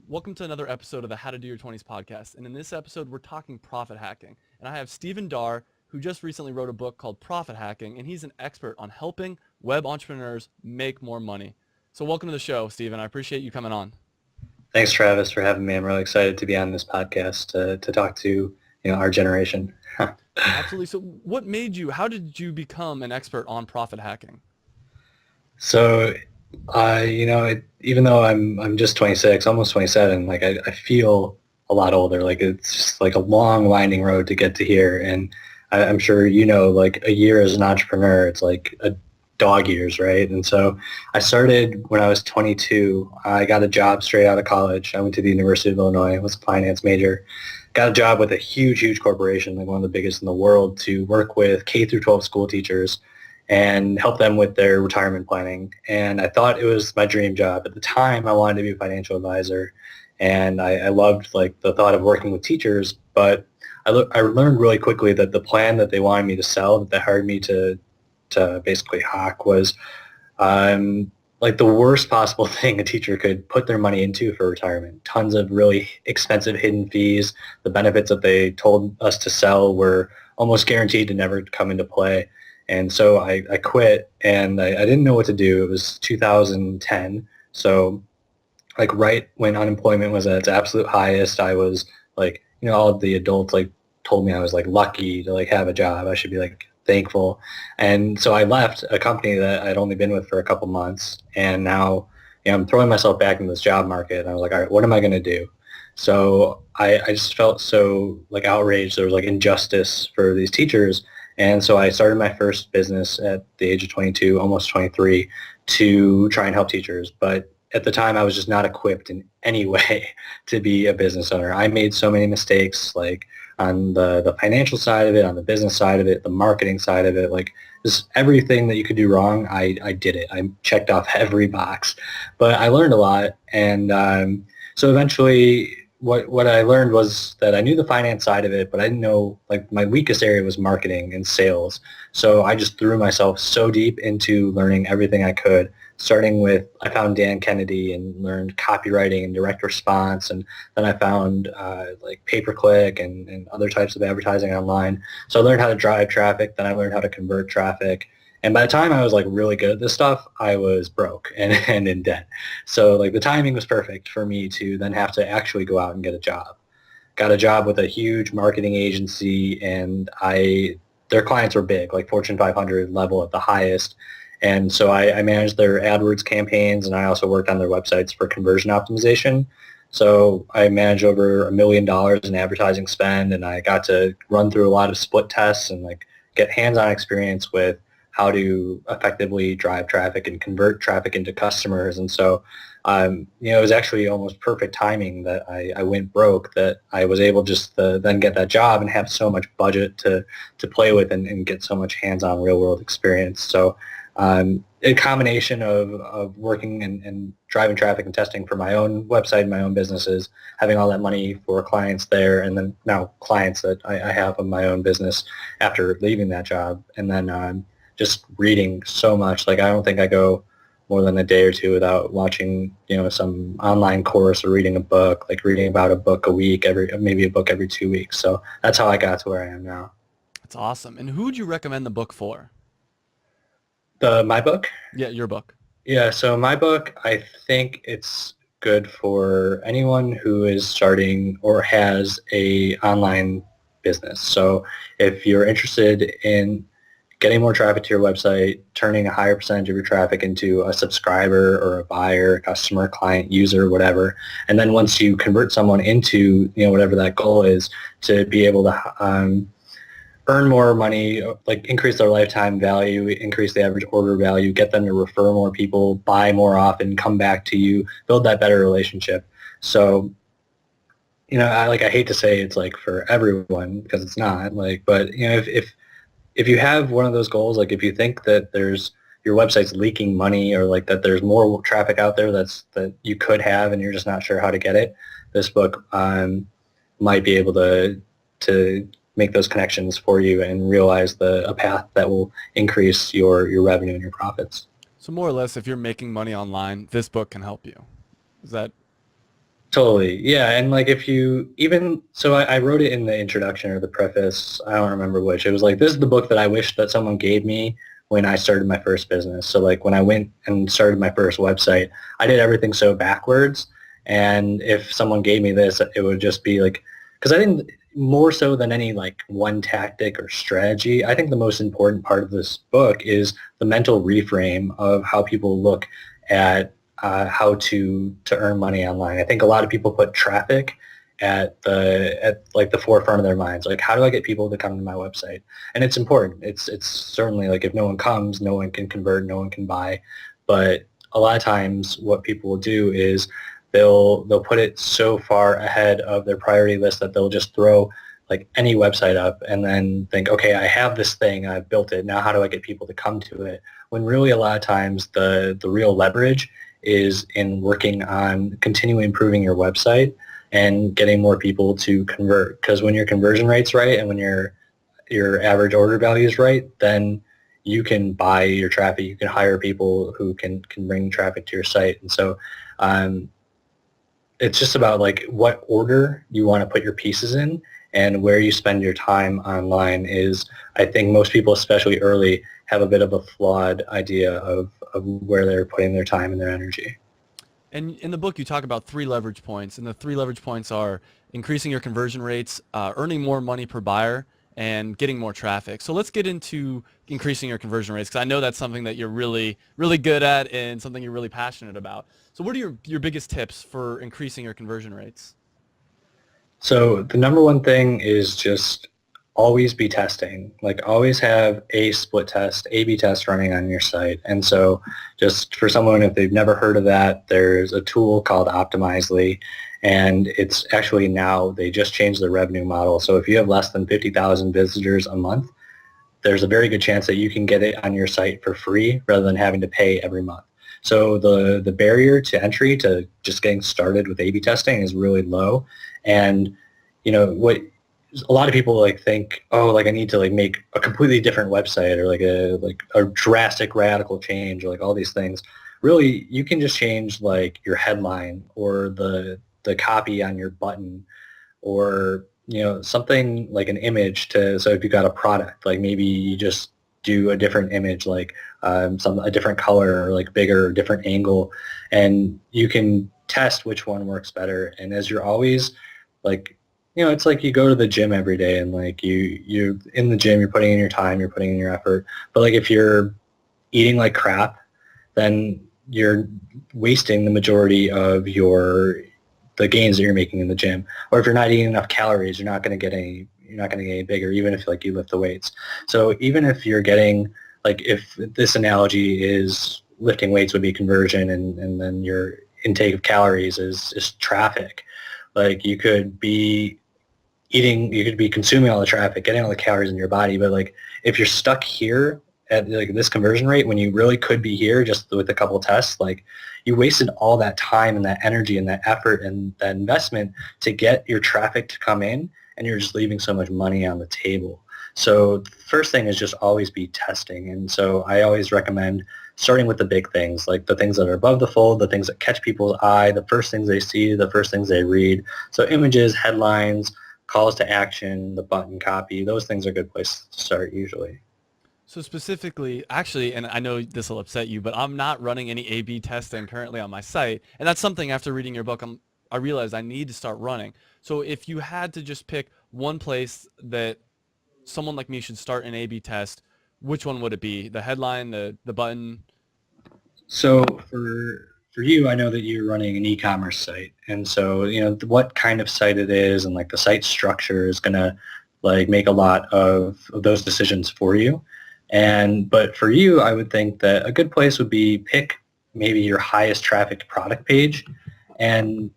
Welcome to another episode of the How to Do Your 20s podcast. And in this episode, we're talking profit hacking. And I have Stephen Darr, who just recently wrote a book called Profit Hacking, and he's an expert on helping web entrepreneurs make more money. So welcome to the show, Stephen. I appreciate you coming on. Thanks, Travis, for having me. I'm really excited to be on this podcast to talk to our generation. Absolutely. So how did you become an expert on profit hacking? So, even though I'm just 26, almost 27, like I feel a lot older. Like it's just like a long, winding road to get to here. And I'm sure like a year as an entrepreneur, it's like a dog years, right? And so I started when I was 22. I got a job straight out of college. I went to the University of Illinois. I was a finance major. Got a job with a huge, huge corporation, like one of the biggest in the world, to work with K through 12 school teachers and help them with their retirement planning. And I thought it was my dream job. At the time, I wanted to be a financial advisor, and I loved like the thought of working with teachers. But I learned really quickly that the plan that they wanted me to sell, that they hired me to basically hawk, was like the worst possible thing a teacher could put their money into for retirement. Tons of really expensive hidden fees. The benefits that they told us to sell were almost guaranteed to never come into play. And so I quit, and I didn't know what to do. It was 2010. So like right when unemployment was at its absolute highest, I was like, all of the adults like told me I was like lucky to like have a job. I should be like thankful. And so I left a company that I'd only been with for a couple months, and now I'm throwing myself back into this job market. And I was like, all right, what am I going to do? So I just felt so like outraged. There was like injustice for these teachers. And so I started my first business at the age of 22, almost 23, to try and help teachers. But at the time, I was just not equipped in any way to be a business owner. I made so many mistakes, like on the financial side of it, on the business side of it, the marketing side of it, like just everything that you could do wrong, I did it. I checked off every box. But I learned a lot. And so eventually what I learned was that I knew the finance side of it, but I didn't know, like my weakest area was marketing and sales. So I just threw myself so deep into learning everything I could, starting with, I found Dan Kennedy and learned copywriting and direct response. And then I found like pay-per-click and other types of advertising online. So I learned how to drive traffic. Then I learned how to convert traffic. And by the time I was like really good at this stuff, I was broke and in debt. So like the timing was perfect for me to then have to actually go out and get a job. Got a job with a huge marketing agency, and their clients were big, like Fortune 500 level at the highest. And so I managed their AdWords campaigns, and I also worked on their websites for conversion optimization. So I managed over $1 million in advertising spend, and I got to run through a lot of split tests and like get hands-on experience with how to effectively drive traffic and convert traffic into customers. And so, it was actually almost perfect timing that I went broke, that I was able just to then get that job and have so much budget to play with and get so much hands-on real-world experience. So a combination of working and driving traffic and testing for my own website, my own businesses, having all that money for clients there, and then now clients that I have of my own business after leaving that job, and then just reading so much. Like I don't think I go more than a day or two without watching, some online course or reading a book, like reading about a book a week, maybe a book every 2 weeks. So that's how I got to where I am now. That's awesome. And who would you recommend the book for? My book? Yeah, your book. Yeah, so my book, I think it's good for anyone who is starting or has a online business. So if you're interested in getting more traffic to your website, turning a higher percentage of your traffic into a subscriber or a buyer, customer, client, user, whatever. And then once you convert someone into, whatever that goal is, to be able to earn more money, like increase their lifetime value, increase the average order value, get them to refer more people, buy more often, come back to you, build that better relationship. So, I hate to say it's like for everyone, because it's not, like, but if you have one of those goals, like if you think that your website's leaking money, or like that there's more traffic out there that you could have and you're just not sure how to get it, this book might be able to make those connections for you and realize a path that will increase your revenue and your profits. So more or less, if you're making money online, this book can help you. Is that Totally. Yeah. And like if you even, so I wrote it in the introduction or the preface. I don't remember which. It was like, this is the book that I wish that someone gave me when I started my first business. So like when I went and started my first website, I did everything so backwards. And if someone gave me this, it would just be like, because I think more so than any like one tactic or strategy, I think the most important part of this book is the mental reframe of how people look at how to earn money online. I think a lot of people put traffic at like the forefront of their minds. Like, how do I get people to come to my website? And it's important. It's certainly like if no one comes, no one can convert, no one can buy. But a lot of times, what people will do is they'll put it so far ahead of their priority list that they'll just throw like any website up and then think, okay, I have this thing, I've built it. Now, how do I get people to come to it? When really a lot of times the real leverage is in working on continually improving your website and getting more people to convert. Because when your conversion rate's right and when your average order value is right, then you can buy your traffic. You can hire people who can bring traffic to your site. And so it's just about like what order you want to put your pieces in and where you spend your time online is, I think most people, especially early, have a bit of a flawed idea of where they're putting their time and their energy. And in the book, you talk about 3 leverage points, and the 3 leverage points are increasing your conversion rates, earning more money per buyer, and getting more traffic. So let's get into increasing your conversion rates, because I know that's something that you're really, really good at and something you're really passionate about. So what are your biggest tips for increasing your conversion rates? So the number one thing is just always be testing. Like always have a split test, A/B test running on your site. And so just for someone, if they've never heard of that, there's a tool called Optimizely. And it's actually now, they just changed the revenue model. So if you have less than 50,000 visitors a month, there's a very good chance that you can get it on your site for free rather than having to pay every month. So the barrier to entry to just getting started with A/B testing is really low. And you know what a lot of people like think, oh, like I need to like make a completely different website or like a drastic radical change or like all these things. Really, you can just change like your headline or the copy on your button or something like an image to, so if you got a product, like maybe you just do a different image, like a different color or like bigger or different angle, and you can test which one works better. And as you're always like, it's like you go to the gym every day and like you're in the gym, you're putting in your time, you're putting in your effort, but like if you're eating like crap, then you're wasting the majority of the gains that you're making in the gym. Or if you're not eating enough calories, you're not going to get any bigger, even if like you lift the weights. So even if you're getting, like if this analogy is lifting weights would be conversion and then your intake of calories is traffic. Like you could be consuming all the traffic, getting all the calories in your body, but like if you're stuck here at like this conversion rate when you really could be here just with a couple tests, like you wasted all that time and that energy and that effort and that investment to get your traffic to come in, and you're just leaving so much money on the table. So the first thing is just always be testing. And so I always recommend starting with the big things, like the things that are above the fold, the things that catch people's eye, the first things they see, the first things they read. So images, headlines, calls to action, the button copy, those things are a good place to start usually. So specifically, actually, and I know this will upset you, but I'm not running any A/B testing currently on my site, and that's something after reading your book I realized I need to start running. So if you had to just pick one place that someone like me should start an A/B test, which one would it be? The headline, the button? So for you, I know that you're running an e-commerce site, and so what kind of site it is and like the site structure is gonna like make a lot of those decisions for you. But for you, I would think that a good place would be pick maybe your highest trafficked product page and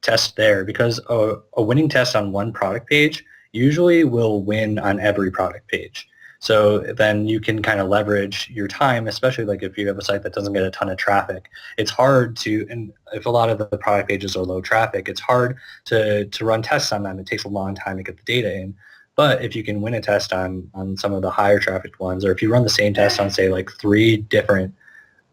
test there, because a winning test on one product page usually will win on every product page. So then you can kind of leverage your time, especially like if you have a site that doesn't get a ton of traffic. It's hard to, and if a lot of the product pages are low traffic, it's hard to run tests on them. It takes a long time to get the data in. But if you can win a test on some of the higher traffic ones, or if you run the same test on say like 3 different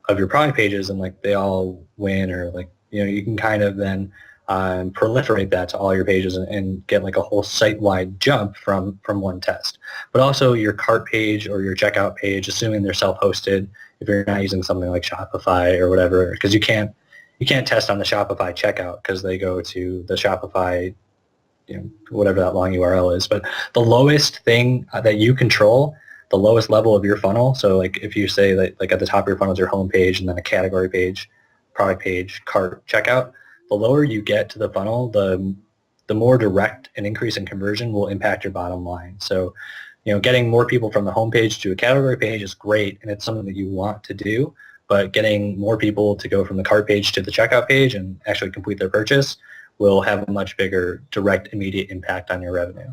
of your product pages and like they all win, or like you can kind of then proliferate that to all your pages and get like a whole site-wide jump from one test. But also your cart page or your checkout page, assuming they're self-hosted, if you're not using something like Shopify or whatever, because you can't test on the Shopify checkout because they go to the Shopify, whatever that long URL is. But the lowest thing that you control, the lowest level of your funnel. So like if you say that like at the top of your funnel is your home page and then a category page, product page, cart, checkout, the lower you get to the funnel, the more direct an increase in conversion will impact your bottom line. So, getting more people from the home page to a category page is great, and it's something that you want to do. But getting more people to go from the cart page to the checkout page and actually complete their purchase will have a much bigger direct, immediate impact on your revenue.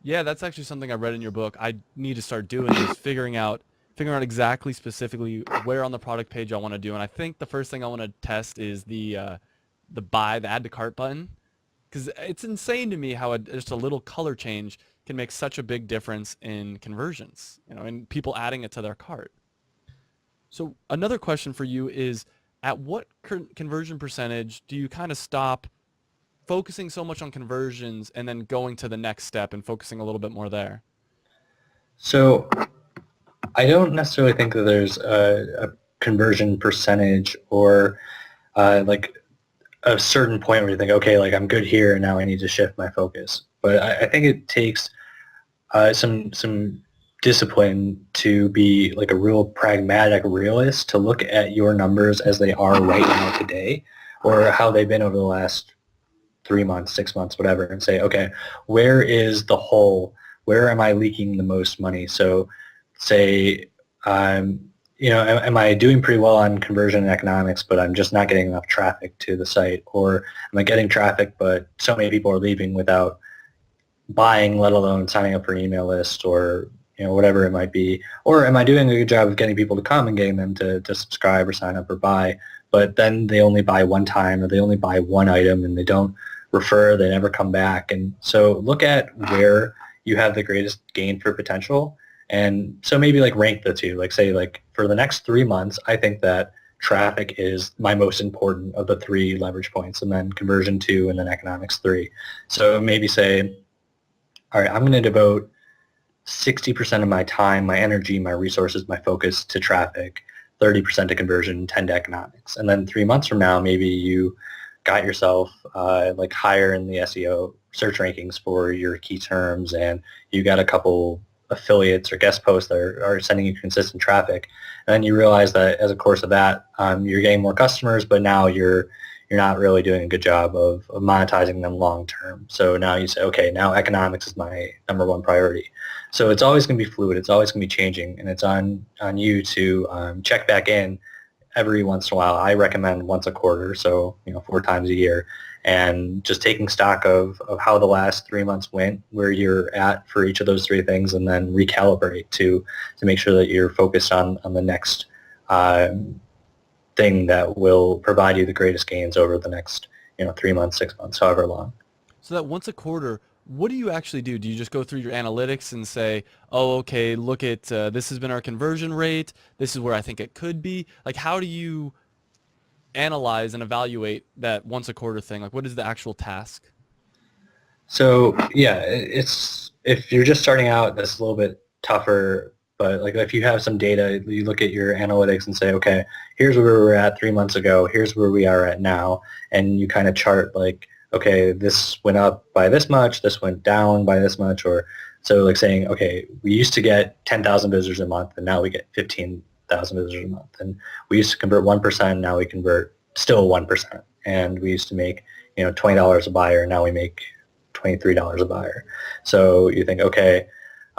Yeah, that's actually something I read in your book. I need to start doing is figuring out exactly specifically where on the product page I want to do. And I think the first thing I want to test is the add to cart button, because it's insane to me how just a little color change can make such a big difference in conversions, and people adding it to their cart. So another question for you is, at what conversion percentage do you kind of stop focusing so much on conversions and then going to the next step and focusing a little bit more there? So I don't necessarily think that there's a conversion percentage or like a certain point where you think, okay, like I'm good here and now I need to shift my focus. But I think it takes some discipline to be like a real pragmatic realist, to look at your numbers as they are right now today, or how they've been over the last 3 months, 6 months, whatever, and say, okay, where is the hole? Where am I leaking the most money? So say, am I doing pretty well on conversion and economics, but I'm just not getting enough traffic to the site? Or am I getting traffic, but so many people are leaving without buying, let alone signing up for an email list, or whatever it might be? Or am I doing a good job of getting people to come and getting them to subscribe or sign up or buy, but then they only buy one time, or they only buy one item and they don't refer, they never come back? And so look at where you have the greatest gain for potential. And so maybe like rank the two, like say like for the next 3 months, I think that traffic is my most important of the 3 leverage points, and then conversion 2, and then economics 3. So maybe say, all right, I'm going to devote 60% of my time, my energy, my resources, my focus to traffic, 30% to conversion, 10 to economics. And then 3 months from now, maybe you got yourself like higher in the SEO search rankings for your key terms, and you got a couple affiliates or guest posts that are sending you consistent traffic. And then you realize that as a course of that, you're getting more customers, but now you're not really doing a good job of monetizing them long term. So now you say, okay, now economics is my number one priority. So it's always going to be fluid. It's always going to be changing, and it's on you to check back in every once in a while. I recommend once a quarter, so 4 times a year, and just taking stock of how the last 3 months went, where you're at for each of those 3 things, and then recalibrate to make sure that you're focused on the next thing that will provide you the greatest gains over the next 3 months, 6 months, however long. So that once a quarter, what do you actually do? Do you just go through your analytics and say, oh, okay, look at this has been our conversion rate, this is where I think it could be? Like, how do you analyze and evaluate that once a quarter thing? Like, what is the actual task? So yeah, it's, if you're just starting out, that's a little bit tougher. But like if you have some data, you look at your analytics and say, okay, here's where we were at 3 months ago, here's where we are at now, and you kind of chart like, okay, this went up by this much, this went down by this much, or so like saying, okay, we used to get 10,000 visitors a month, and now we get 15,000 visitors a month, and we used to convert 1%, now we convert still 1%, and we used to make $20 a buyer, now we make $23 a buyer. So you think, okay,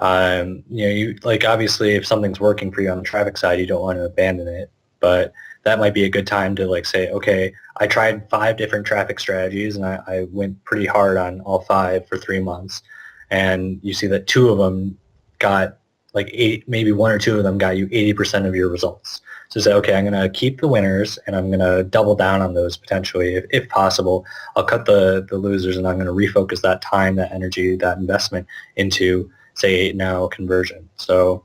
you like, obviously if something's working for you on the traffic side, you don't want to abandon it, but that might be a good time to like say, okay, I tried 5 different traffic strategies and I went pretty hard on all 5 for 3 months, and you see that 2 of them got like 8, maybe 1 or 2 of them got you 80% of your results. So say, okay, I'm going to keep the winners and I'm going to double down on those potentially if possible. I'll cut the losers, and I'm going to refocus that time, that energy, that investment into, say, now conversion. So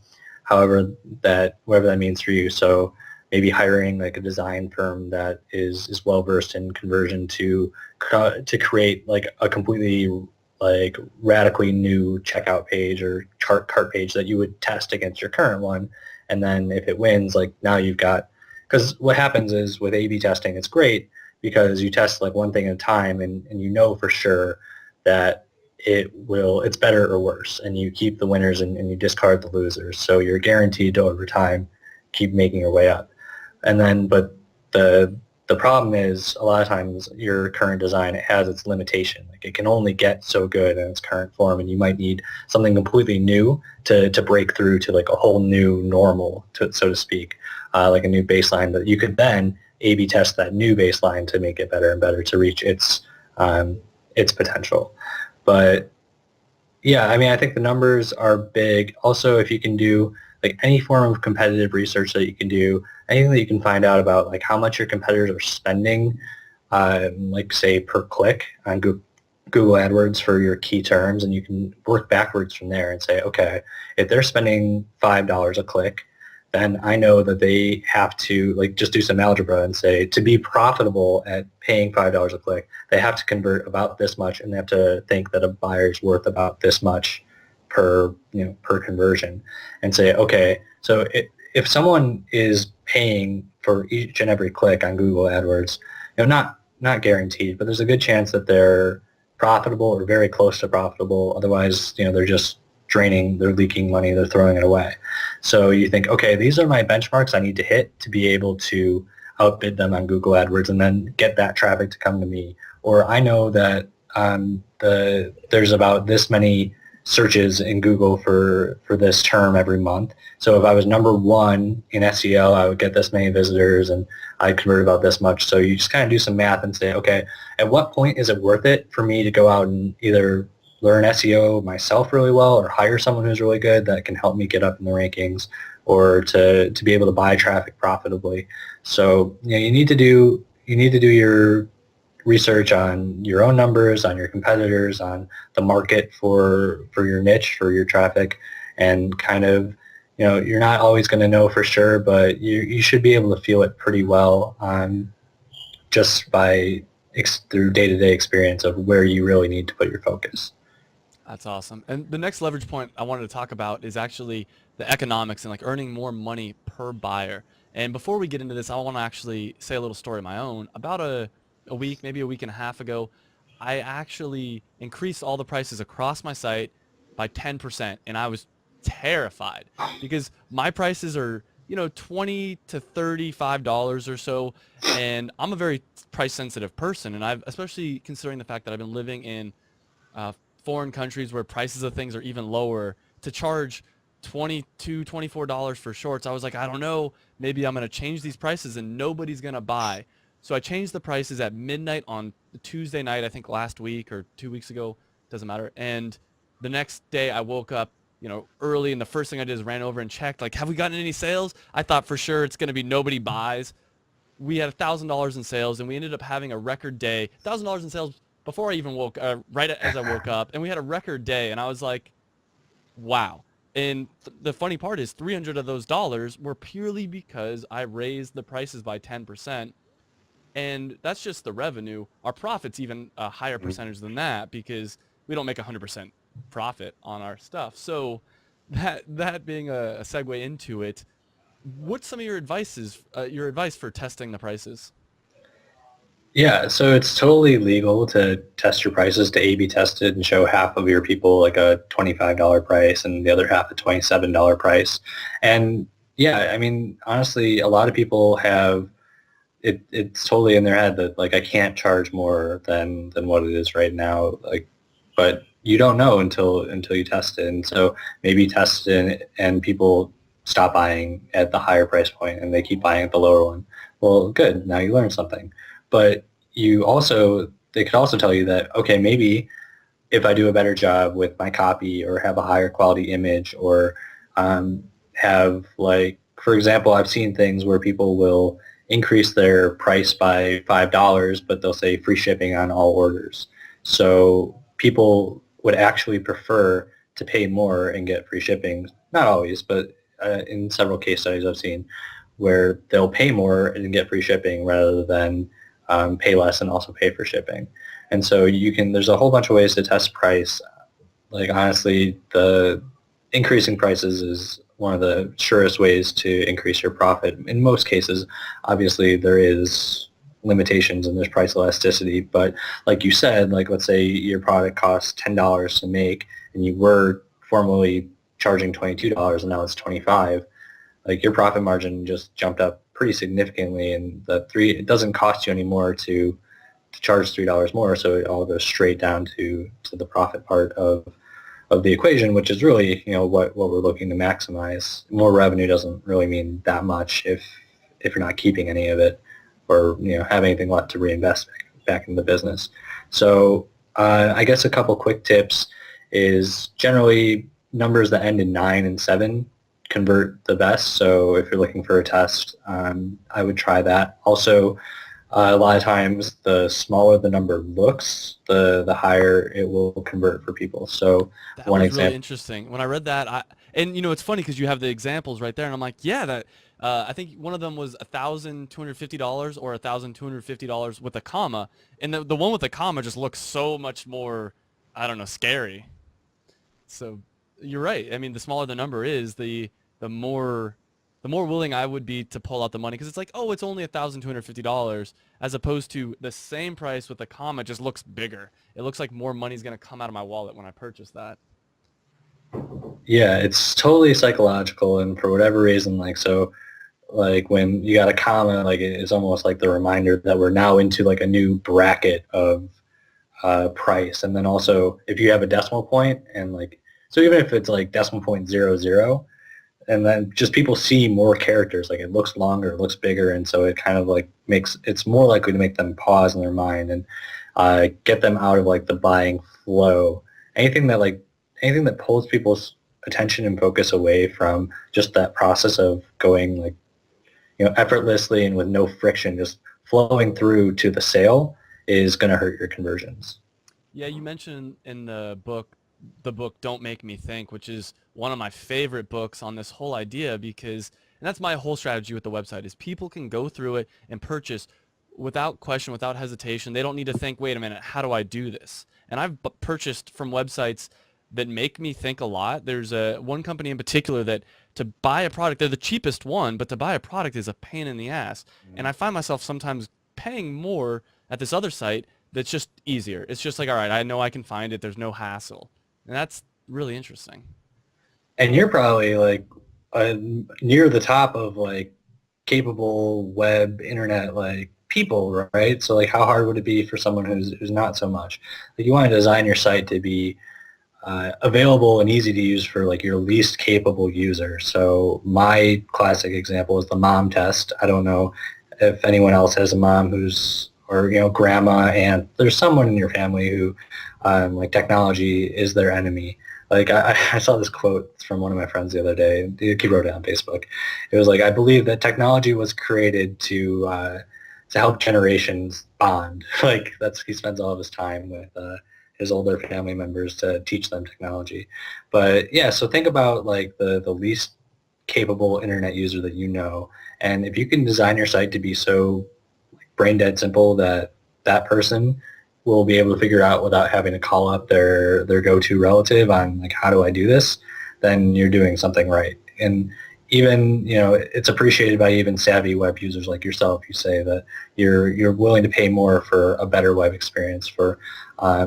whatever that means for you. So maybe hiring like a design firm that is well versed in conversion to create like a completely like radically new checkout page or cart page that you would test against your current one. And then if it wins, like now you've got, because what happens is with A/B testing, it's great because you test like one thing at a time and you know for sure that it's better or worse, and you keep the winners and you discard the losers. So you're guaranteed to over time keep making your way up. And then, but the problem is a lot of times your current design, it has its limitation. Like it can only get so good in its current form, and you might need something completely new to break through to like a whole new normal, so to speak, like a new baseline that you could then A/B test that new baseline to make it better and better to reach its potential. But yeah, I mean, I think the numbers are big. Also, if you can do like any form of competitive research that you can do, anything that you can find out about like how much your competitors are spending, like say per click on Google AdWords for your key terms, and you can work backwards from there and say, okay, if they're spending $5 a click, then I know that they have to like just do some algebra and say to be profitable at paying $5 a click, they have to convert about this much, and they have to think that a buyer's worth about this much per conversion, and say, okay, so if someone is paying for each and every click on Google AdWords, not guaranteed, but there's a good chance that they're profitable or very close to profitable. Otherwise, they're just draining, they're leaking money, they're throwing it away. So you think, okay, these are my benchmarks I need to hit to be able to outbid them on Google AdWords and then get that traffic to come to me. Or I know that there's about this many searches in Google for this term every month. So if I was number one in SEO, I would get this many visitors and I'd convert about this much. So you just kind of do some math and say, okay, at what point is it worth it for me to go out and either learn SEO myself really well or hire someone who's really good that can help me get up in the rankings, or to be able to buy traffic profitably. So you need to do your research on your own numbers, on your competitors, on the market for your niche, for your traffic, and kind of, you're not always going to know for sure, but you should be able to feel it pretty well just through day-to-day experience of where you really need to put your focus. That's awesome. And the next leverage point I wanted to talk about is actually the economics and like earning more money per buyer. And before we get into this, I want to actually say a little story of my own. About a week, maybe a week and a half ago, I actually increased all the prices across my site by 10%. And I was terrified because my prices are, 20 to $35 or so. And I'm a very price sensitive person. And especially considering the fact that I've been living in foreign countries where prices of things are even lower, to charge $22, $24 for shorts, I was like, I don't know, maybe I'm going to change these prices and nobody's going to buy. So I changed the prices at midnight on Tuesday night, I think last week or 2 weeks ago, doesn't matter. And the next day I woke up, early, and the first thing I did is ran over and checked, like, have we gotten any sales? I thought for sure it's going to be nobody buys. We had $1,000 in sales, and we ended up having a record day. $1,000 in sales before I even right as I woke up, and we had a record day, and I was like, wow. And the funny part is 300 of those dollars were purely because I raised the prices by 10%, and that's just the revenue. Our profit's even a higher percentage than that because we don't make 100% profit on our stuff. So that being a segue into it, what's some of your advice for testing the prices? Yeah, so it's totally legal to test your prices, to A/B test it and show half of your people like a $25 price and the other half a $27 price. And yeah, I mean, honestly, a lot of people have it's totally in their head that like I can't charge more than what it is right now. Like, but you don't know until you test it. And so maybe test it and people stop buying at the higher price point and they keep buying at the lower one. Well, good. Now you learned something. But they could also tell you that, okay, maybe if I do a better job with my copy or have a higher quality image or have like, for example, I've seen things where people will increase their price by $5, but they'll say free shipping on all orders. So people would actually prefer to pay more and get free shipping. Not always, but in several case studies I've seen, where they'll pay more and get free shipping rather than pay less and also pay for shipping. And so there's a whole bunch of ways to test price. Like honestly, the increasing prices is one of the surest ways to increase your profit. In most cases, obviously there is limitations and there's price elasticity, but like you said, like let's say your product costs $10 to make and you were formerly charging $22 and now it's 25, like your profit margin just jumped up pretty significantly, and it doesn't cost you anymore to charge $3 more, so it all goes straight down to the profit part of the equation, which is really, what we're looking to maximize. More revenue doesn't really mean that much if you're not keeping any of it or have anything left to reinvest back in the business. So I guess a couple quick tips is generally numbers that end in 9 and 7 convert the best. So if you're looking for a test, I would try that. Also, a lot of times, the smaller the number looks, the higher it will convert for people. So That one was really example. interesting. When I read that, and it's funny because you have the examples right there, and I'm like, yeah, that I think one of them was $1,250 or $1,250 with a comma, and the one with the comma just looks so much more, I don't know, scary. So you're right. I mean, the smaller the number is, the more the more willing I would be to pull out the money because it's like, oh, it's only $1,250, as opposed to the same price with a comma just looks bigger. It looks like more money is going to come out of my wallet when I purchase that. Yeah, it's totally psychological, and for whatever reason, like when you got a comma, like it's almost like the reminder that we're now into like a new bracket of price. And then also if you have a decimal point and so even if it's like decimal point 00, and then just people see more characters, like it looks longer, it looks bigger, and so it kind of like it's more likely to make them pause in their mind and get them out of like the buying flow. Anything that pulls people's attention and focus away from just that process of going effortlessly and with no friction, just flowing through to the sale is going to hurt your conversions. Yeah, you mentioned in the book Don't Make Me Think, which is one of my favorite books on this whole idea because, and that's my whole strategy with the website, is people can go through it and purchase without question, without hesitation. They don't need to think, wait a minute, how do I do this? And I've purchased from websites that make me think a lot. There's one company in particular that to buy a product, they're the cheapest one, but to buy a product is a pain in the ass. And I find myself sometimes paying more at this other site that's just easier. It's just like, all right, I know I can find it. There's no hassle. And that's really interesting. And you're probably like near the top of like capable web internet like people, right? So like how hard would it be for someone who's not so much? Like you want to design your site to be available and easy to use for like your least capable user. So my classic example is the mom test. I don't know if anyone else has a mom or grandma, aunt. There's someone in your family who like technology is their enemy. Like I saw this quote from one of my friends the other day. He wrote it on Facebook. It was like, I believe that technology was created to help generations bond. Like he spends all of his time with his older family members to teach them technology. But yeah, so think about like the least capable internet user that you know, and if you can design your site to be so brain dead simple that that person will be able to figure out without having to call up their go-to relative on like, how do I do this, then you're doing something right. And even it's appreciated by even savvy web users like yourself. You say that you're willing to pay more for a better web experience, for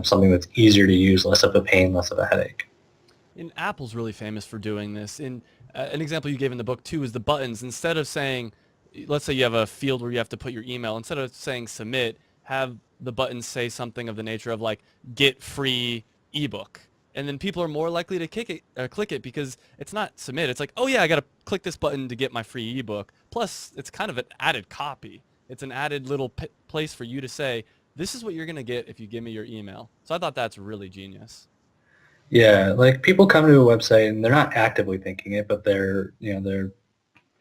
something that's easier to use, less of a pain, less of a headache. And Apple's really famous for doing this. And an example you gave in the book too is the buttons. Instead of saying, let's say you have a field where you have to put your email, instead of saying submit, have the buttons say something of the nature of like get free ebook. And then people are more likely to click it because it's not submit. It's like, oh yeah, I got to click this button to get my free ebook. Plus, it's kind of an added copy. It's an added little place for you to say, this is what you're going to get if you give me your email. So I thought that's really genius. Yeah, like people come to a website and they're not actively thinking it, but their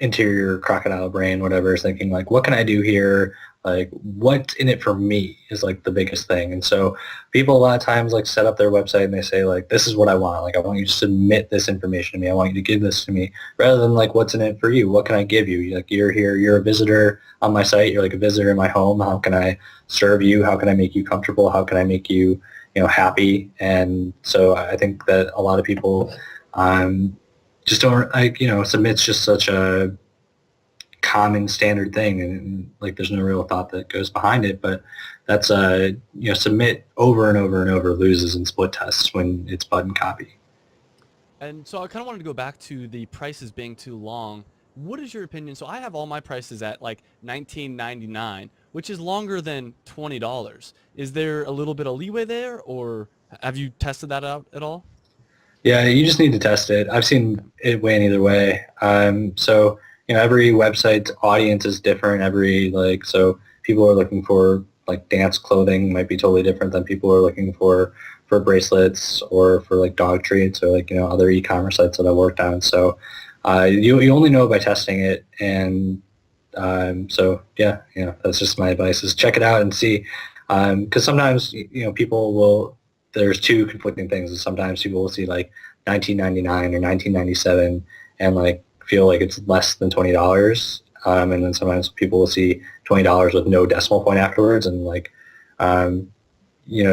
interior crocodile brain, whatever, is thinking like, what can I do here? Like, what's in it for me is like the biggest thing. And so people a lot of times like set up their website and they say like, this is what I want. Like, I want you to submit this information to me. I want you to give this to me, rather than like, what's in it for you? What can I give you? Like, you're here, you're a visitor on my site. You're like a visitor in my home. How can I serve you? How can I make you comfortable? How can I make you, happy? And so I think that a lot of people just don't like, submit's just such a common standard thing, and like there's no real thought that goes behind it. But that's submit over and over and over loses in split tests when it's button copy. And so I kind of wanted to go back to the prices being too long. What is your opinion? So I have all my prices at like $19.99, which is longer than $20. Is there a little bit of leeway there, or have you tested that out at all? Yeah, you just need to test it. I've seen it win either way. So every website's audience is different. So people are looking for like dance clothing might be totally different than people are looking for bracelets or for like dog treats or like other e-commerce sites that I worked on. So you only know by testing it, and so yeah, that's just my advice: is check it out and see, because sometimes people will. There's two conflicting things. Sometimes people will see like 1999 or 1997 and like feel like it's less than $20, and then sometimes people will see $20 with no decimal point afterwards, and like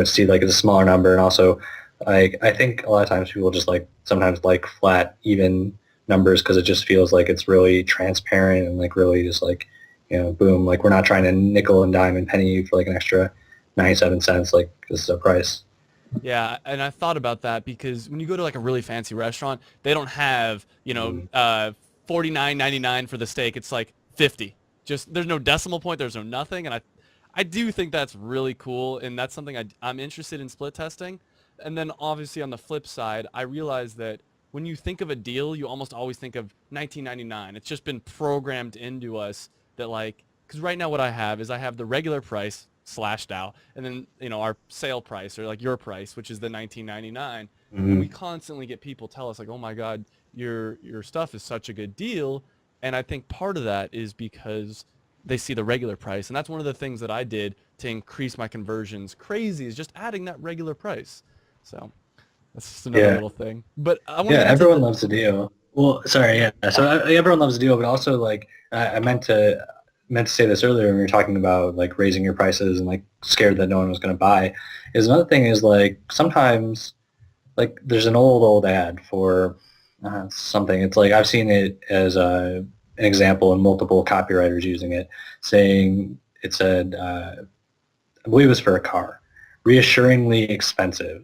see like it's a smaller number. And also, like I think a lot of times people just like sometimes like flat even numbers because it just feels like it's really transparent and like really just like boom, like we're not trying to nickel and dime and penny you for like an extra 97 cents, like this is a price. Yeah, and I thought about that because when you go to like a really fancy restaurant, they don't have, Mm. $49.99 for the steak. It's like 50. Just there's no decimal point, there's no nothing, and I do think that's really cool, and that's something I'm interested in split testing. And then obviously on the flip side, I realize that when you think of a deal, you almost always think of 1999. It's just been programmed into us that like, because right now what I have is I have the regular price slashed out, and then our sale price or like your price, which is the 19.99. And we Mm. constantly get people tell us like, oh my god, your stuff is such a good deal. And I think part of that is because they see the regular price, and that's one of the things that I did to increase my conversions crazy, is just adding that regular price. So that's just another Yeah. little thing. But I want to Yeah, get into everyone the loves a deal. Well, sorry, yeah. So everyone loves a deal, but also like I meant to say this earlier when we were talking about like raising your prices and like scared that no one was going to buy. Is another thing is like sometimes like there's an old ad for something. It's like I've seen it as an example and multiple copywriters using it, saying it said I believe it was for a car, reassuringly expensive.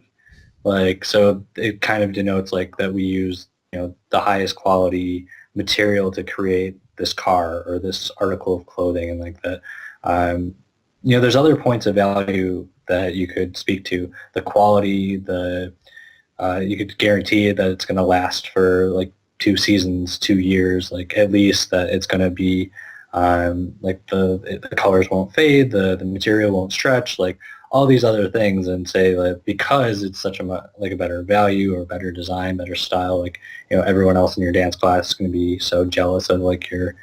Like, so it kind of denotes like that we use, the highest quality material to create this car or this article of clothing, and like that. Um, there's other points of value that you could speak to. The quality, you could guarantee that it's going to last for like 2 seasons, 2 years, like at least that it's going to be like the colors won't fade, the material won't stretch, like all these other things, and say that because it's such like a better value or better design, better style, like everyone else in your dance class is going to be so jealous of like your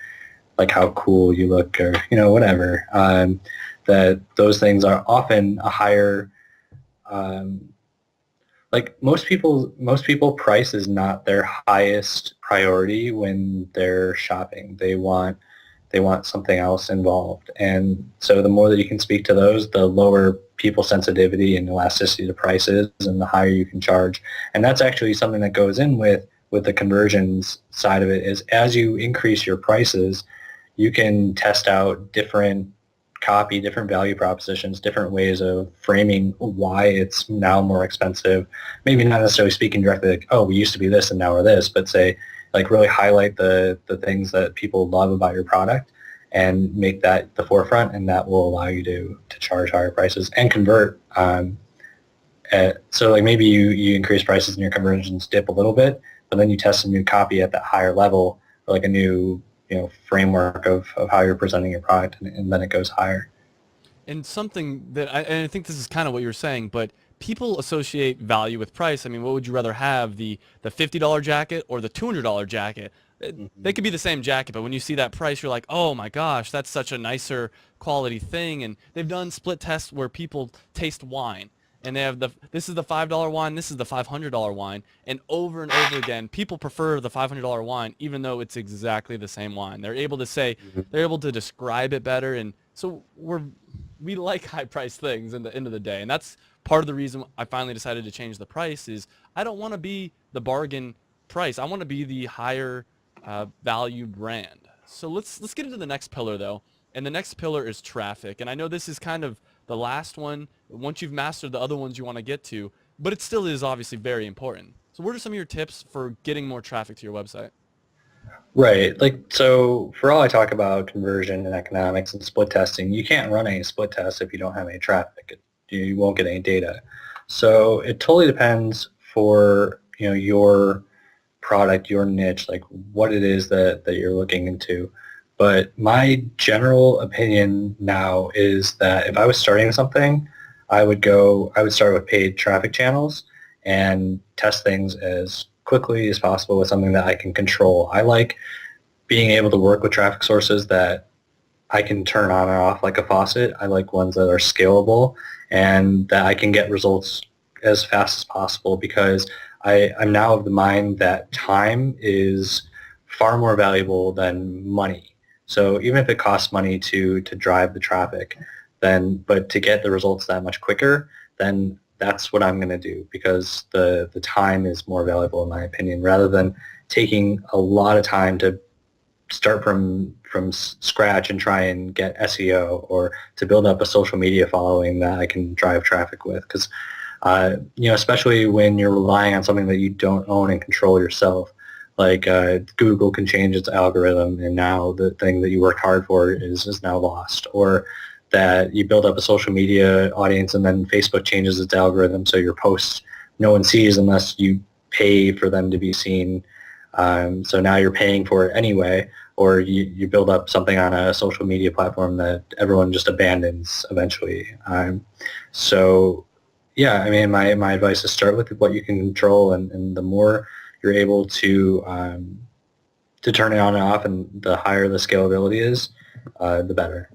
like how cool you look or whatever. That those things are often a higher like most people price is not their highest priority when they're shopping. They want something else involved. And so the more that you can speak to those, the lower people sensitivity and elasticity to prices and the higher you can charge. And that's actually something that goes in with the conversions side of it, is as you increase your prices, you can test out different copy, different value propositions, different ways of framing why it's now more expensive. Maybe not necessarily speaking directly like, oh, we used to be this and now we're this, but say like really highlight the things that people love about your product and make that the forefront, and that will allow you to charge higher prices and convert. So like maybe you increase prices and your conversions dip a little bit, but then you test a new copy at that higher level, or like a new framework of how you're presenting your product, and then it goes higher. and something that and I think this is kind of what you're saying, but people associate value with price. I mean, what would you rather have, the $50 jacket or the $200 jacket? They could be the same jacket, but when you see that price, you're like, oh my gosh, that's such a nicer quality thing. And they've done split tests where people taste wine, and they have this is the $5 wine, this is the $500 wine, and over again, people prefer the $500 wine, even though it's exactly the same wine. They're able to describe it better, and so we like high priced things in the end of the day, and that's part of the reason I finally decided to change the price. Is I don't want to be the bargain price. I want to be the higher value brand. So let's get into the next pillar though, and the next pillar is traffic. And I know this is kind of the last one. Once you've mastered the other ones you want to get to, but it still is obviously very important. So what are some of your tips for getting more traffic to your website? Right. Like, so for all I talk about conversion and economics and split testing, you can't run any split tests if you don't have any traffic. You won't get any data. So it totally depends for, your product, your niche, like what it is that you're looking into. But my general opinion now is that if I was starting something, I would start with paid traffic channels and test things as quickly as possible with something that I can control. I like being able to work with traffic sources that I can turn on and off like a faucet. I like ones that are scalable and that I can get results as fast as possible, because I'm now of the mind that time is far more valuable than money. So even if it costs money to drive the traffic, but to get the results that much quicker, then that's what I'm going to do, because the time is more valuable in my opinion, rather than taking a lot of time to start from scratch and try and get SEO or to build up a social media following that I can drive traffic with. Because especially when you're relying on something that you don't own and control yourself, like Google can change its algorithm, and now the thing that you worked hard for is now lost. Or that you build up a social media audience and then Facebook changes its algorithm, so your posts no one sees unless you pay for them to be seen. So now you're paying for it anyway, or you build up something on a social media platform that everyone just abandons eventually. So yeah, I mean, my advice is start with what you can control, and the more you're able to turn it on and off, and the higher the scalability is, the better.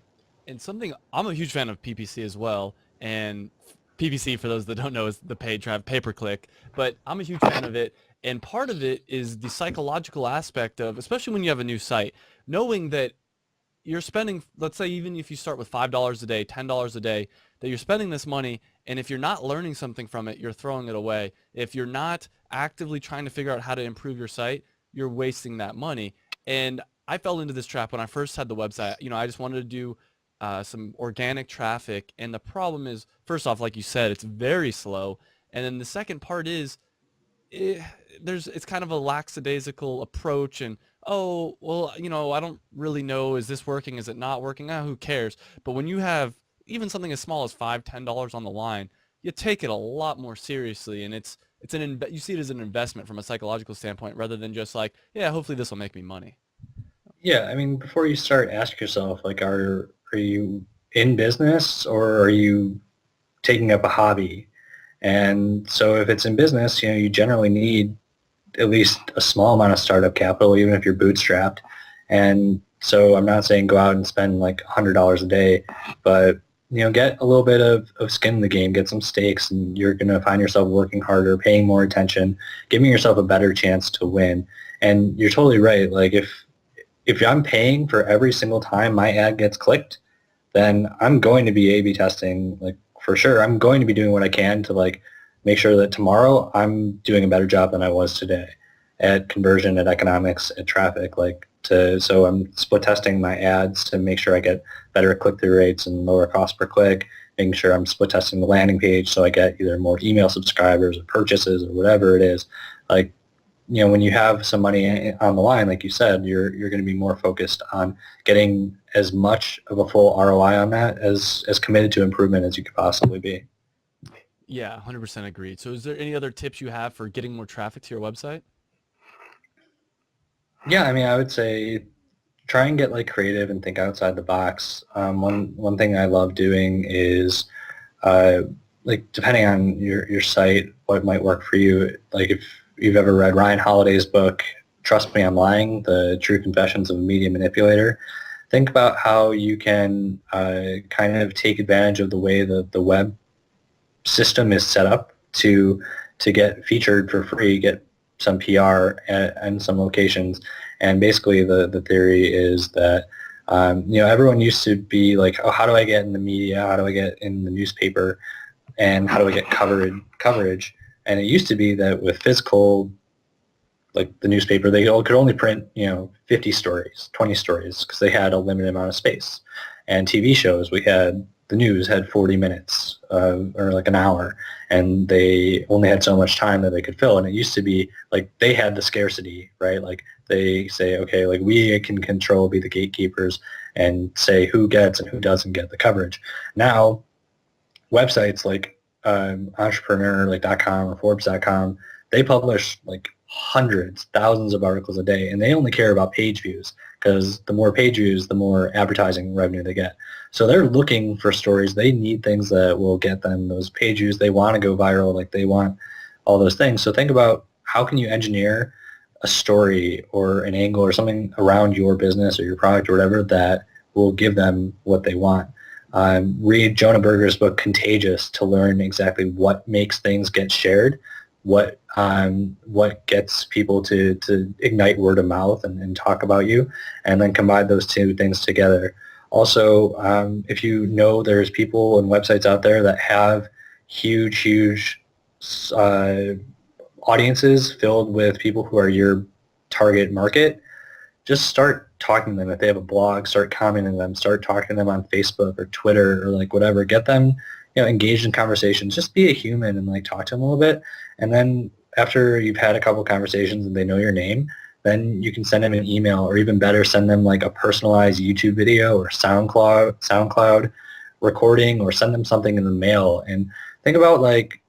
And something, I'm a huge fan of PPC as well. And PPC, for those that don't know, is the paid traffic pay-per-click. But I'm a huge fan of it. And part of it is the psychological aspect of, especially when you have a new site, knowing that you're spending, let's say even if you start with $5 a day, $10 a day, that you're spending this money, and if you're not learning something from it, you're throwing it away. If you're not actively trying to figure out how to improve your site, you're wasting that money. And I fell into this trap when I first had the website. I just wanted to do some organic traffic, and the problem is, first off, like you said, it's very slow, and then the second part is it's kind of a lackadaisical approach, and oh well, I don't really know, is this working, is it not working, who cares. But when you have even something as small as $5-10 on the line, you take it a lot more seriously, and you see it as an investment from a psychological standpoint, rather than just like, yeah, hopefully this will make me money. Yeah, I mean, before you start, ask yourself, like, are you in business, or are you taking up a hobby? And so if it's in business, you generally need at least a small amount of startup capital, even if you're bootstrapped. And so I'm not saying go out and spend like $100 a day, but get a little bit of skin in the game, get some stakes, and you're going to find yourself working harder, paying more attention, giving yourself a better chance to win. And you're totally right. Like if I'm paying for every single time my ad gets clicked, then I'm going to be A/B testing, like, for sure. I'm going to be doing what I can to like make sure that tomorrow I'm doing a better job than I was today at conversion, at economics, at traffic. So I'm split testing my ads to make sure I get better click-through rates and lower cost per click, making sure I'm split testing the landing page so I get either more email subscribers or purchases or whatever it is. Like, when you have some money on the line, like you said, you're going to be more focused on getting as much of a full ROI on that, as committed to improvement as you could possibly be. Yeah, 100% agreed. So is there any other tips you have for getting more traffic to your website? Yeah, I mean, I would say try and get like creative and think outside the box. One thing I love doing is like, depending on your site, what might work for you. Like if you've ever read Ryan Holiday's book, Trust Me, I'm Lying, The True Confessions of a Media Manipulator. Think about how you can kind of take advantage of the way that the web system is set up to get featured for free, get some PR and some locations. And basically the theory is that, everyone used to be like, oh, how do I get in the media? How do I get in the newspaper? And how do I get coverage? And it used to be that with physical, like the newspaper, they could only print, 50 stories, 20 stories, because they had a limited amount of space. And TV shows, the news had 40 minutes or like an hour, and they only had so much time that they could fill. And it used to be like they had the scarcity, right? Like they say, okay, like we can control, be the gatekeepers, and say who gets and who doesn't get the coverage. Now, websites like entrepreneur like .com or Forbes.com, they publish like hundreds, thousands of articles a day, and they only care about page views, because the more page views, the more advertising revenue they get. So they're looking for stories. They need things that will get them those page views. They want to go viral, like they want all those things. So think about how can you engineer a story or an angle or something around your business or your product or whatever that will give them what they want. Read Jonah Berger's book Contagious to learn exactly what makes things get shared, what gets people to ignite word of mouth and talk about you, and then combine those two things together. Also, if you know there's people and websites out there that have huge audiences filled with people who are your target market, just start talking to them. If they have a blog, start commenting to them, start talking to them on Facebook or Twitter or like whatever. Get them, engaged in conversations. Just be a human and like talk to them a little bit. And then after you've had a couple conversations and they know your name, then you can send them an email, or even better, send them like a personalized YouTube video or SoundCloud recording, or send them something in the mail. And think about like,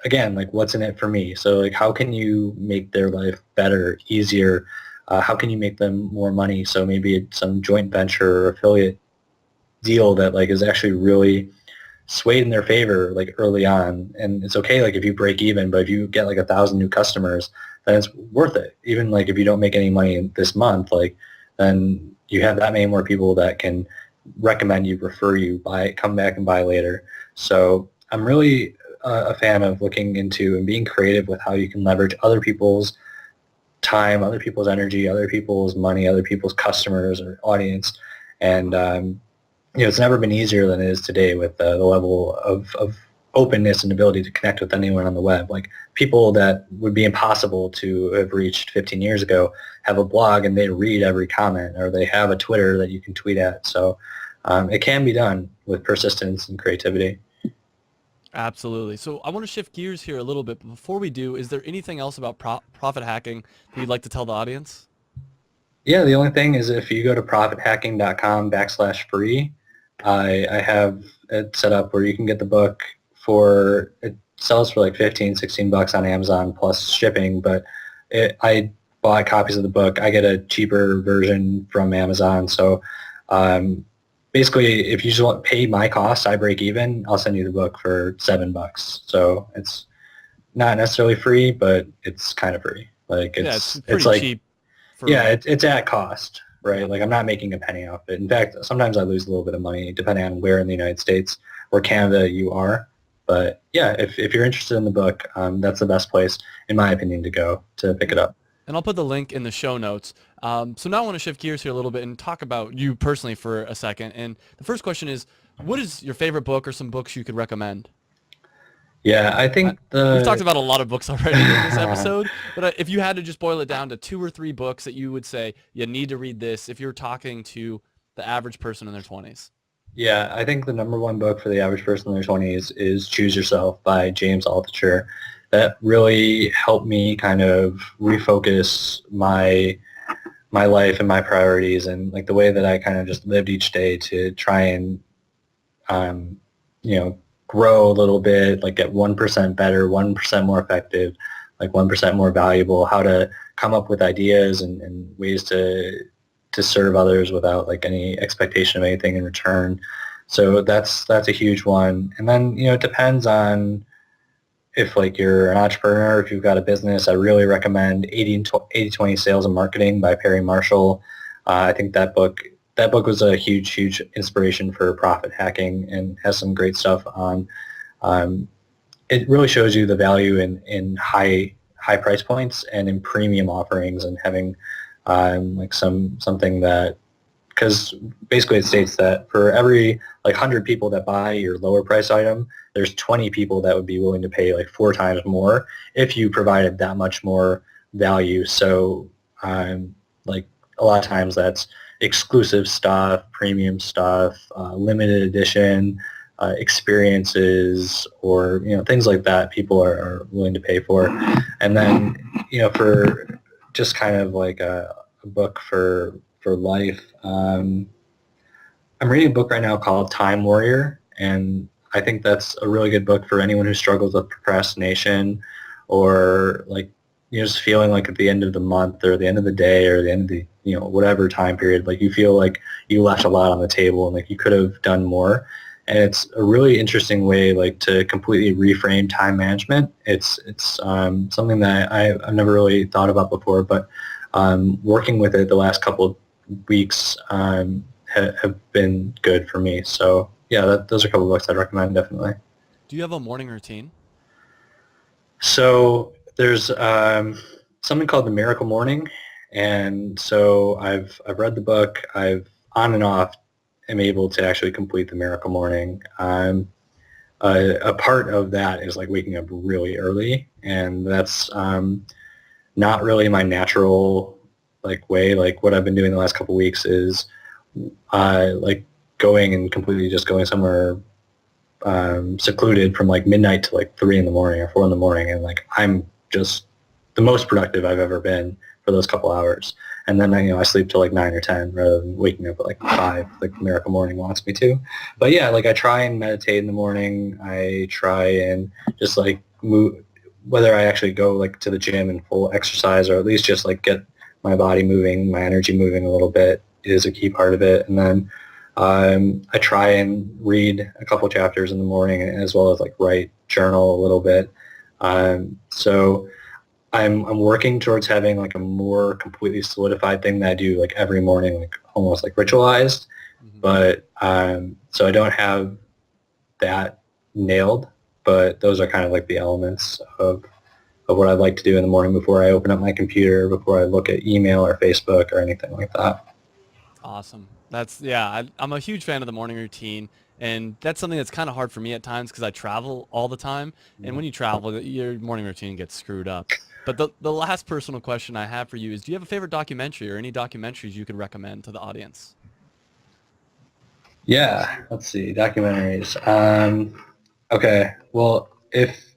again, like what's in it for me? So like how can you make their life better, easier? How can you make them more money? So maybe it's some joint venture or affiliate deal that like is actually really swayed in their favor like early on. And it's okay like if you break even, but if you get like 1,000 new customers, then it's worth it. Even like if you don't make any money this month, like then you have that many more people that can recommend you, refer you, come back and buy later. So I'm really a fan of looking into and being creative with how you can leverage other people's time, other people's energy, other people's money, other people's customers or audience. And, it's never been easier than it is today with the level of openness and ability to connect with anyone on the web. Like people that would be impossible to have reached 15 years ago have a blog and they read every comment, or they have a Twitter that you can tweet at. So it can be done with persistence and creativity. Absolutely. So I want to shift gears here a little bit, but before we do, is there anything else about profit hacking that you'd like to tell the audience? Yeah, the only thing is if you go to profithacking.com/free, I have it set up where you can get the book it sells for like 15, 16 bucks on Amazon plus shipping, but I bought copies of the book. I get a cheaper version from Amazon. So basically, if you just want to pay my costs, I break even, I'll send you the book for $7. So it's not necessarily free, but it's kind of free. Like it's it's like cheap. It's at cost, right? Like I'm not making a penny off it. In fact, sometimes I lose a little bit of money depending on where in the United States or Canada you are. But yeah, if you're interested in the book, that's the best place, in my opinion, to go to pick it up. And I'll put the link in the show notes. So now I want to shift gears here a little bit and talk about you personally for a second. And the first question is, what is your favorite book or some books you could recommend? Yeah, I think we've talked about a lot of books already in this episode, but if you had to just boil it down to 2 or 3 books that you would say you need to read this if you're talking to the average person in their 20s. Yeah, I think the number one book for the average person in their 20s is Choose Yourself by James Altucher. That really helped me kind of refocus my life and my priorities, and like the way that I kind of just lived each day to try and grow a little bit, like get 1% better, 1% more effective, like 1% more valuable, how to come up with ideas and ways to serve others without like any expectation of anything in return. So that's a huge one. And then, it depends on if like you're an entrepreneur, if you've got a business, I really recommend 80/20 Sales and Marketing by Perry Marshall. I think that book was a huge inspiration for profit hacking and has some great stuff on. Um, it really shows you the value in high price points and in premium offerings and having like something that, because basically it states that for every like 100 people that buy your lower price item, there's 20 people that would be willing to pay like 4 times more if you provided that much more value. So like a lot of times that's exclusive stuff, premium stuff, limited edition, experiences, or things like that people are willing to pay for. And then for just kind of like a book for life. I'm reading a book right now called Time Warrior, and I think that's a really good book for anyone who struggles with procrastination, or like just feeling like at the end of the month or the end of the day or the end of the whatever time period, like you feel like you left a lot on the table and like you could have done more. And it's a really interesting way like to completely reframe time management. It's something that I've never really thought about before, but working with it the last couple of weeks have been good for me. So yeah, those are a couple of books I'd recommend definitely. Do you have a morning routine? So there's something called The Miracle Morning, and so I've read the book. I've on and off am able to actually complete The Miracle Morning. A part of that is like waking up really early, and that's not really my natural like way. Like what I've been doing the last couple of weeks is like going and completely just going somewhere secluded from like midnight to like 3 in the morning or 4 in the morning, and like I'm just the most productive I've ever been for those couple hours. And then I sleep till like 9 or 10 rather than waking up at like 5 like Miracle Morning wants me to. But yeah, like I try and meditate in the morning. I try and just like move, whether I actually go like to the gym and full exercise, or at least just like get my body moving, my energy moving a little bit is a key part of it. And then I try and read a couple chapters in the morning, as well as like write, journal a little bit. So I'm working towards having like a more completely solidified thing that I do like every morning, like almost like ritualized. Mm-hmm. But so I don't have that nailed, but those are kind of like the elements of what I'd like to do in the morning before I open up my computer, before I look at email or Facebook or anything like that. Awesome. I'm a huge fan of the morning routine, and that's something that's kind of hard for me at times because I travel all the time, and when you travel, your morning routine gets screwed up. But the last personal question I have for you is, do you have a favorite documentary or any documentaries you could recommend to the audience? Yeah, let's see, documentaries. Okay, well, if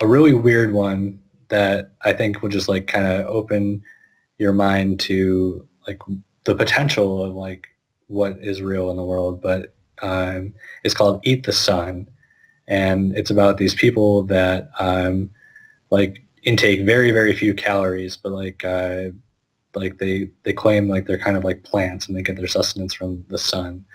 a really weird one that I think will just like kind of open your mind to like the potential of like what is real in the world, but it's called Eat the Sun, and it's about these people that like intake very few calories, but like they claim like they're kind of like plants and they get their sustenance from the sun.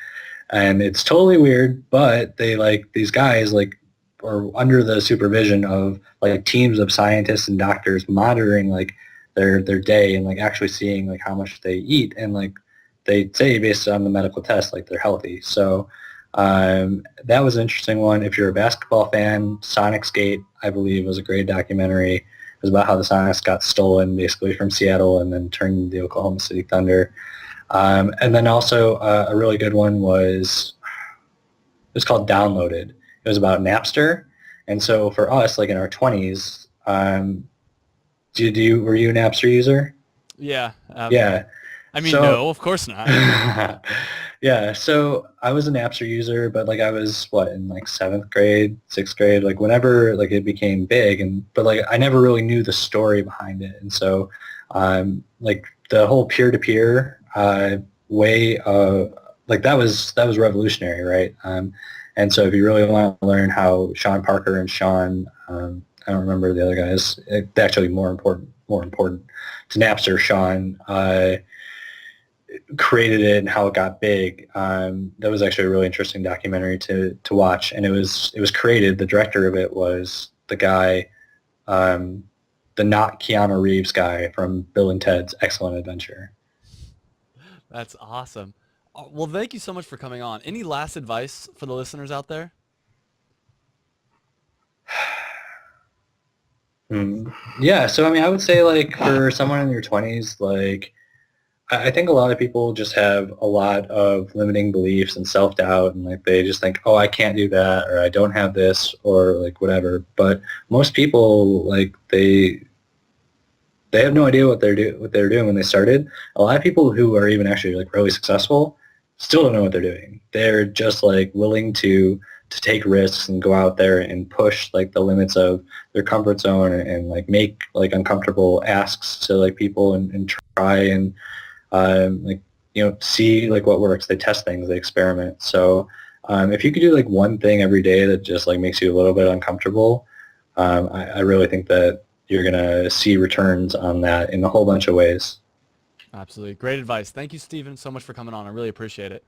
And it's totally weird, but they like these guys like are under the supervision of like teams of scientists and doctors monitoring like their day and like actually seeing like how much they eat, and like they say based on the medical test like they're healthy. So that was an interesting one. If you're a basketball fan, Sonics Gate, I believe, was a great documentary. It was about how the Sonics got stolen basically from Seattle and then turned into the Oklahoma City Thunder. And then also a really good one was, it was called Downloaded. It was about Napster. And so for us, like in our 20s, were you a Napster user? Yeah. Yeah. I mean, So no, of course not. yeah, so I was a Napster user, but like I was what, in like 7th grade, 6th grade, like whenever like it became big, and but like I never really knew the story behind it. And so like the whole peer-to-peer way of like that was revolutionary, right? And so if you really want to learn how Sean Parker and Sean, I don't remember the other guys, actually more important to Napster, Sean created it and how it got big. That was actually a really interesting documentary to watch, and it was created. The director of it was the guy, the not Keanu Reeves guy from Bill and Ted's Excellent Adventure. That's awesome. Well, thank you so much for coming on. Any last advice for the listeners out there? Yeah, so I mean, I would say like for someone in your 20s, like I think a lot of people just have a lot of limiting beliefs and self-doubt, and like they just think, oh, I can't do that, or I don't have this, or like whatever. But most people, like they have no idea what they're doing when they started. A lot of people who are even actually like really successful still don't know what they're doing. They're just like willing to take risks and go out there and push like the limits of their comfort zone, and like make like uncomfortable asks to like people, and try and like, you know, see like what works. They test things, they experiment. So if you could do like one thing every day that just like makes you a little bit uncomfortable, I really think that you're gonna see returns on that in a whole bunch of ways. Absolutely. Great advice. Thank you, Stephen, so much for coming on. I really appreciate it.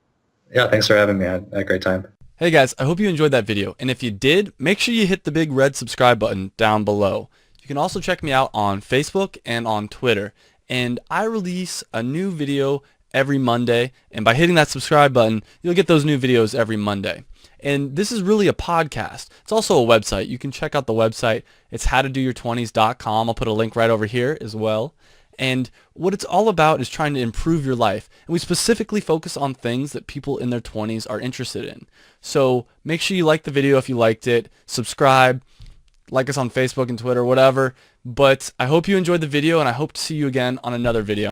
Yeah, thanks for having me. I had a great time. Hey guys, I hope you enjoyed that video. And if you did, make sure you hit the big red subscribe button down below. You can also check me out on Facebook and on Twitter. And I release a new video every Monday. And by hitting that subscribe button, you'll get those new videos every Monday. And this is really a podcast. It's also a website. You can check out the website. It's howtodoyour20s.com. I'll put a link right over here as well. And what it's all about is trying to improve your life. And we specifically focus on things that people in their 20s are interested in. So make sure you like the video if you liked it. Subscribe. Like us on Facebook and Twitter, whatever. But I hope you enjoyed the video, and I hope to see you again on another video.